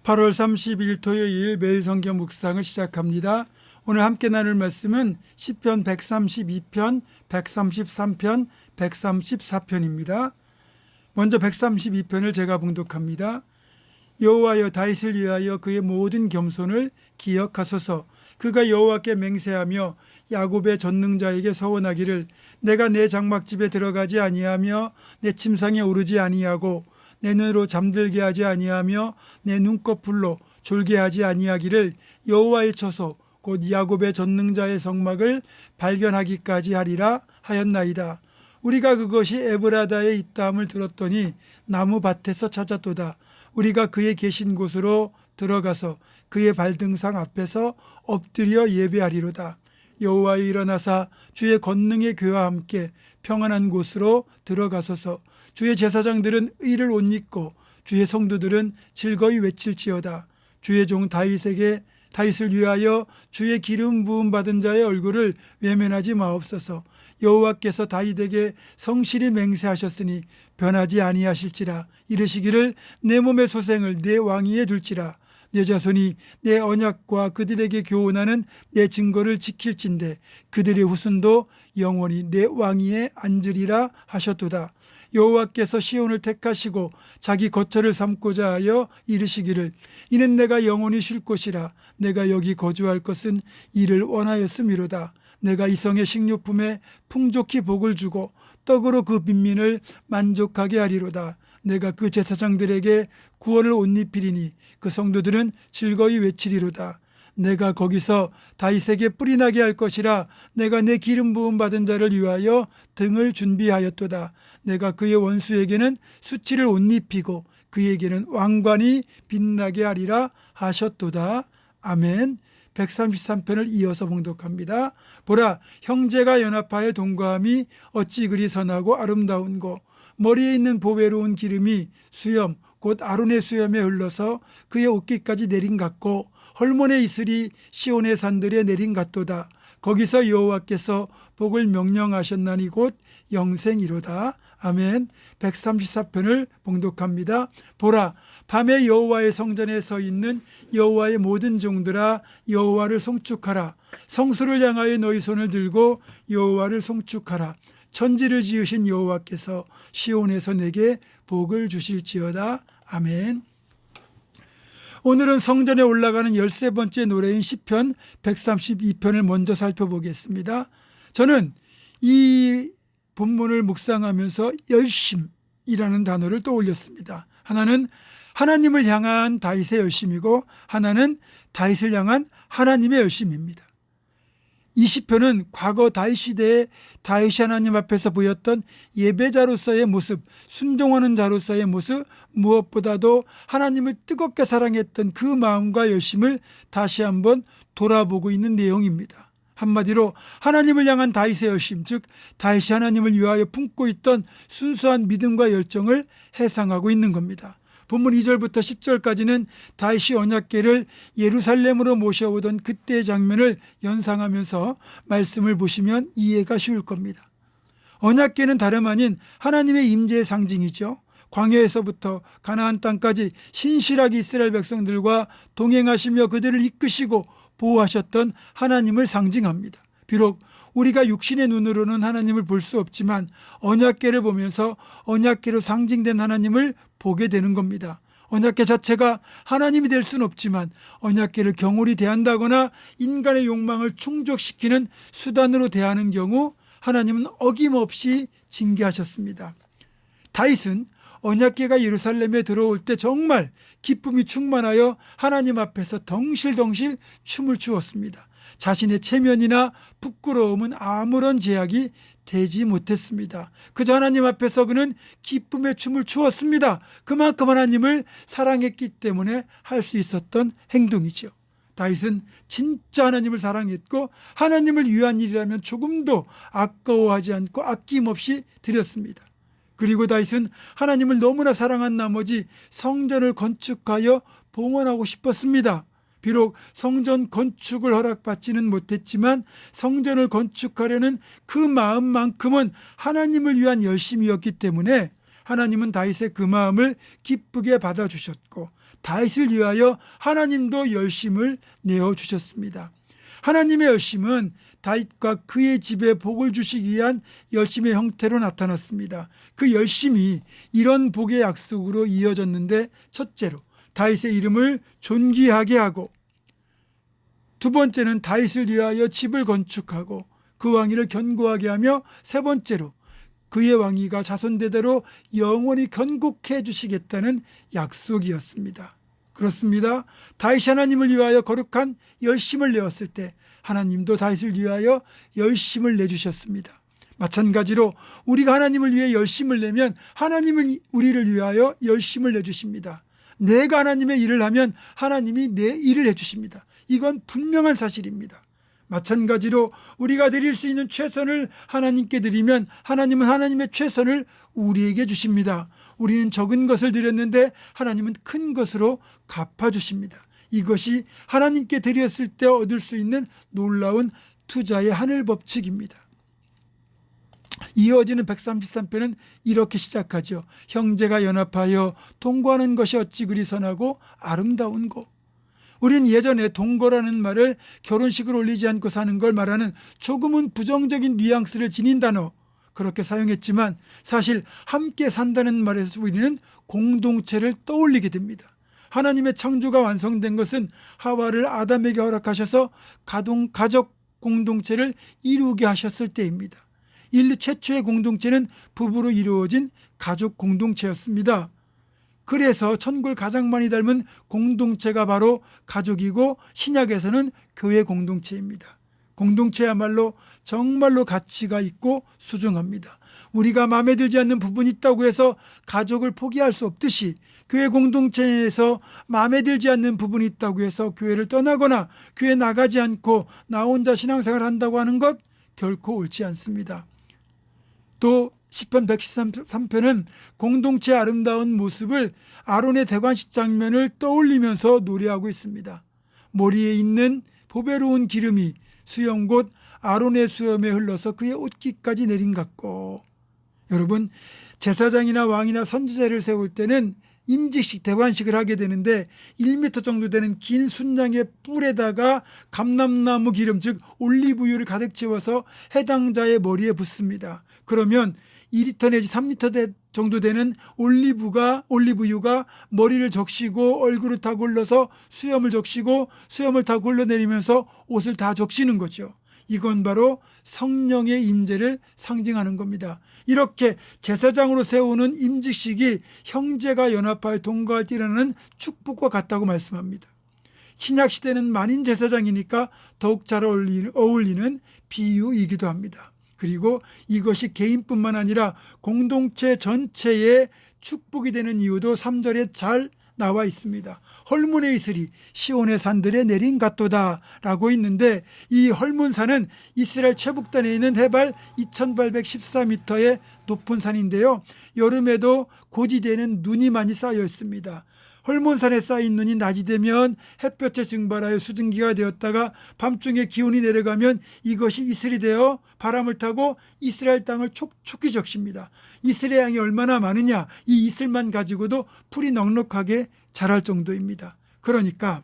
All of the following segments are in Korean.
8월 30일 토요일 매일 성경 묵상을 시작합니다. 오늘 함께 나눌 말씀은 시편 132편, 133편, 134편입니다. 먼저 132편을 제가 봉독합니다. 여호와여, 다윗을 위하여 그의 모든 겸손을 기억하소서. 그가 여호와께 맹세하며 야곱의 전능자에게 서원하기를, 내가 내 장막집에 들어가지 아니하며 내 침상에 오르지 아니하고 내 눈으로 잠들게 하지 아니하며 내 눈꺼풀로 졸게 하지 아니하기를 여호와의 처소 곧 야곱의 전능자의 성막을 발견하기까지 하리라 하였나이다. 우리가 그것이 에브라다에 있다함을 들었더니 나무 밭에서 찾았도다. 우리가 그의 계신 곳으로 들어가서 그의 발등상 앞에서 엎드려 예배하리로다. 여호와여, 일어나사 주의 권능의 교와 함께 평안한 곳으로 들어가소서. 주의 제사장들은 의를 옷 입고 주의 성도들은 즐거이 외칠지어다. 주의 종 다윗을 위하여 주의 기름 부음 받은 자의 얼굴을 외면하지 마옵소서. 여호와께서 다윗에게 성실히 맹세하셨으니 변하지 아니하실지라. 이르시기를, 내 몸의 소생을 내 왕위에 둘지라. 내 자손이 내 언약과 그들에게 교훈하는 내 증거를 지킬진대 그들의 후손도 영원히 내 왕위에 앉으리라 하셨도다. 여호와께서 시온을 택하시고 자기 거처를 삼고자 하여 이르시기를, 이는 내가 영원히 쉴 곳이라. 내가 여기 거주할 것은 이를 원하였음이로다. 내가 이 성의 식료품에 풍족히 복을 주고 떡으로 그 빈민을 만족하게 하리로다. 내가 그 제사장들에게 구원을 옷 입히리니 그 성도들은 즐거이 외치리로다. 내가 거기서 다윗에게 뿔이 나게 할 것이라. 내가 내 기름 부음 받은 자를 위하여 등을 준비하였도다. 내가 그의 원수에게는 수치를 옷 입히고 그에게는 왕관이 빛나게 하리라 하셨도다. 아멘. 133편을 이어서 봉독합니다. 보라, 형제가 연합하여 동거함이 어찌 그리 선하고 아름다운고, 머리에 있는 보배로운 기름이 수염 곧 아론의 수염에 흘러서 그의 옷깃까지 내린 같고, 헐몬의 이슬이 시온의 산들에 내린 같도다. 거기서 여호와께서 복을 명령하셨나니 곧 영생이로다. 아멘. 134편을 봉독합니다. 보라, 밤에 여호와의 성전에 서 있는 여호와의 모든 종들아, 여호와를 송축하라. 성수를 향하여 너희 손을 들고 여호와를 송축하라. 천지를 지으신 여호와께서 시온에서 내게 복을 주실지어다. 아멘. 오늘은 성전에 올라가는 13번째 노래인 시편 132편을 먼저 살펴보겠습니다. 저는 이 본문을 묵상하면서 열심이라는 단어를 떠올렸습니다. 하나는 하나님을 향한 다윗의 열심이고 하나는 다윗을 향한 하나님의 열심입니다. 이 시편은 과거 다윗 시대에 다윗이 하나님 앞에서 보였던 예배자로서의 모습, 순종하는 자로서의 모습, 무엇보다도 하나님을 뜨겁게 사랑했던 그 마음과 열심을 다시 한번 돌아보고 있는 내용입니다. 한마디로 하나님을 향한 다윗의 열심, 즉 다윗이 하나님을 위하여 품고 있던 순수한 믿음과 열정을 해상하고 있는 겁니다. 본문 2절부터 10절까지는 다윗이 언약궤를 예루살렘으로 모셔오던 그때의 장면을 연상하면서 말씀을 보시면 이해가 쉬울 겁니다. 언약궤는 다름 아닌 하나님의 임재의 상징이죠. 광야에서부터 가나안 땅까지 신실하게 이스라엘 백성들과 동행하시며 그들을 이끄시고 보호하셨던 하나님을 상징합니다. 비록 우리가 육신의 눈으로는 하나님을 볼 수 없지만 언약궤를 보면서 언약궤로 상징된 하나님을 보게 되는 겁니다. 언약궤 자체가 하나님이 될 수는 없지만 언약궤를 경홀히 대한다거나 인간의 욕망을 충족시키는 수단으로 대하는 경우 하나님은 어김없이 징계하셨습니다. 다윗은 언약궤가 예루살렘에 들어올 때 정말 기쁨이 충만하여 하나님 앞에서 덩실덩실 춤을 추었습니다. 자신의 체면이나 부끄러움은 아무런 제약이 되지 못했습니다. 그저 하나님 앞에서 그는 기쁨의 춤을 추었습니다. 그만큼 하나님을 사랑했기 때문에 할 수 있었던 행동이죠. 다윗은 진짜 하나님을 사랑했고 하나님을 위한 일이라면 조금도 아까워하지 않고 아낌없이 드렸습니다. 그리고 다윗은 하나님을 너무나 사랑한 나머지 성전을 건축하여 봉헌하고 싶었습니다. 비록 성전 건축을 허락받지는 못했지만 성전을 건축하려는 그 마음만큼은 하나님을 위한 열심이었기 때문에 하나님은 다윗의 그 마음을 기쁘게 받아주셨고 다윗을 위하여 하나님도 열심을 내어주셨습니다. 하나님의 열심은 다윗과 그의 집에 복을 주시기 위한 열심의 형태로 나타났습니다. 그 열심이 이런 복의 약속으로 이어졌는데, 첫째로 다윗의 이름을 존귀하게 하고, 두 번째는 다윗을 위하여 집을 건축하고 그 왕위를 견고하게 하며, 세 번째로 그의 왕위가 자손대대로 영원히 견고해 주시겠다는 약속이었습니다. 그렇습니다. 다윗이 하나님을 위하여 거룩한 열심을 내었을 때 하나님도 다윗을 위하여 열심을 내주셨습니다. 마찬가지로 우리가 하나님을 위해 열심을 내면 하나님은 우리를 위하여 열심을 내주십니다. 내가 하나님의 일을 하면 하나님이 내 일을 해주십니다. 이건 분명한 사실입니다. 마찬가지로 우리가 드릴 수 있는 최선을 하나님께 드리면 하나님은 하나님의 최선을 우리에게 주십니다. 우리는 적은 것을 드렸는데 하나님은 큰 것으로 갚아주십니다. 이것이 하나님께 드렸을 때 얻을 수 있는 놀라운 투자의 하늘 법칙입니다. 이어지는 133편은 이렇게 시작하죠. 형제가 연합하여 동거하는 것이 어찌 그리 선하고 아름다운고. 우리는 예전에 동거라는 말을 결혼식을 올리지 않고 사는 걸 말하는 조금은 부정적인 뉘앙스를 지닌 단어, 그렇게 사용했지만 사실 함께 산다는 말에서 우리는 공동체를 떠올리게 됩니다. 하나님의 창조가 완성된 것은 하와를 아담에게 허락하셔서 가족 공동체를 이루게 하셨을 때입니다. 인류 최초의 공동체는 부부로 이루어진 가족 공동체였습니다. 그래서 천국을 가장 많이 닮은 공동체가 바로 가족이고 신약에서는 교회 공동체입니다. 공동체야말로 정말로 가치가 있고 소중합니다. 우리가 마음에 들지 않는 부분이 있다고 해서 가족을 포기할 수 없듯이 교회 공동체에서 마음에 들지 않는 부분이 있다고 해서 교회를 떠나거나 교회 나가지 않고 나 혼자 신앙생활을 한다고 하는 것 결코 옳지 않습니다. 또 시편 113편은 공동체의 아름다운 모습을 아론의 대관식 장면을 떠올리면서 노래하고 있습니다. 머리에 있는 보배로운 기름이 수염 곧 아론의 수염에 흘러서 그의 옷깃까지 내린 같고. 여러분, 제사장이나 왕이나 선지자를 세울 때는 임직식 대관식을 하게 되는데 1m 정도 되는 긴 순양의 뿔에다가 감람나무 기름 즉 올리브유를 가득 채워서 해당 자의 머리에 붓습니다. 그러면 2리터 내지 3리터 정도 되는 올리브유가 머리를 적시고 얼굴을 다 굴러서 수염을 적시고 수염을 다 굴러내리면서 옷을 다 적시는 거죠. 이건 바로 성령의 임재를 상징하는 겁니다. 이렇게 제사장으로 세우는 임직식이 형제가 연합하여 동거할 때 일어나는 축복과 같다고 말씀합니다. 신약시대는 만인 제사장이니까 더욱 잘 어울리는 비유이기도 합니다. 그리고 이것이 개인뿐만 아니라 공동체 전체의 축복이 되는 이유도 3절에 잘 나와 있습니다. 헐문의 이슬이 시온의 산들에 내린 같도다 라고 있는데, 이 헐문산은 이스라엘 최북단에 있는 해발 2814m의 높은 산인데요, 여름에도 고지대에는 눈이 많이 쌓여 있습니다. 헐몬산에 쌓인 눈이 낮이 되면 햇볕에 증발하여 수증기가 되었다가 밤중에 기온이 내려가면 이것이 이슬이 되어 바람을 타고 이스라엘 땅을 촉촉히 적십니다. 이슬의 양이 얼마나 많으냐, 이 이슬만 가지고도 풀이 넉넉하게 자랄 정도입니다. 그러니까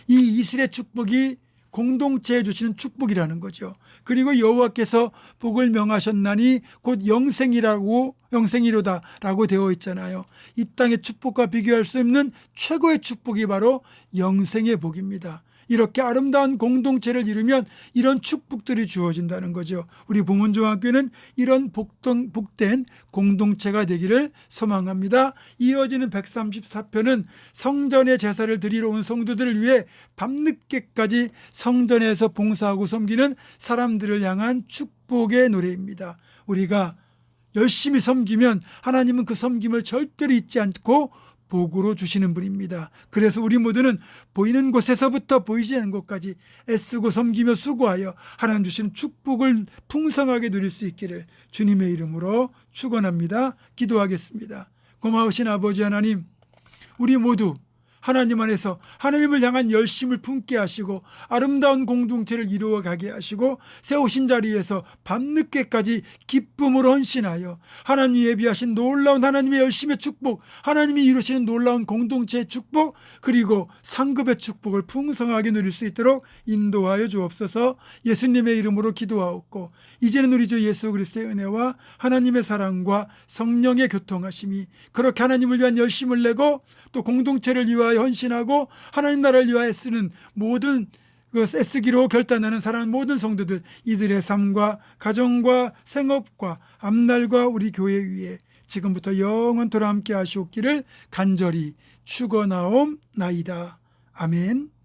이 이슬의 축복이 공동체에 주시는 축복이라는 거죠. 그리고 여호와께서 복을 명하셨나니 곧 영생이로다라고 되어 있잖아요. 이 땅의 축복과 비교할 수 없는 최고의 축복이 바로 영생의 복입니다. 이렇게 아름다운 공동체를 이루면 이런 축복들이 주어진다는 거죠. 우리 보문중학교는 이런 복된 공동체가 되기를 소망합니다. 이어지는 134편은 성전의 제사를 드리러 온 성도들을 위해 밤늦게까지 성전에서 봉사하고 섬기는 사람들을 향한 축복의 노래입니다. 우리가 열심히 섬기면 하나님은 그 섬김을 절대로 잊지 않고 복으로 주시는 분입니다. 그래서 우리 모두는 보이는 곳에서부터 보이지 않는 곳까지 애쓰고 섬기며 수고하여 하나님 주시는 축복을 풍성하게 누릴 수 있기를 주님의 이름으로 축원합니다. 기도하겠습니다. 고마우신 아버지 하나님, 우리 모두 하나님 안에서 하나님을 향한 열심을 품게 하시고 아름다운 공동체를 이루어가게 하시고 세우신 자리에서 밤늦게까지 기쁨으로 헌신하여 하나님이 예비하신 놀라운 하나님의 열심의 축복, 하나님이 이루시는 놀라운 공동체의 축복, 그리고 상급의 축복을 풍성하게 누릴 수 있도록 인도하여 주옵소서. 예수님의 이름으로 기도하옵고 이제는 우리 주 예수 그리스도의 은혜와 하나님의 사랑과 성령의 교통하심이 그렇게 하나님을 위한 열심을 내고 또 공동체를 위하여 헌신하고 하나님 나라를 위하여 쓰는 모든 애쓰기로 결단하는 사랑하는 모든 성도들, 이들의 삶과 가정과 생업과 앞날과 우리 교회 위에 지금부터 영원토록 함께 하시옵기를 간절히 축원하옵나이다. 아멘.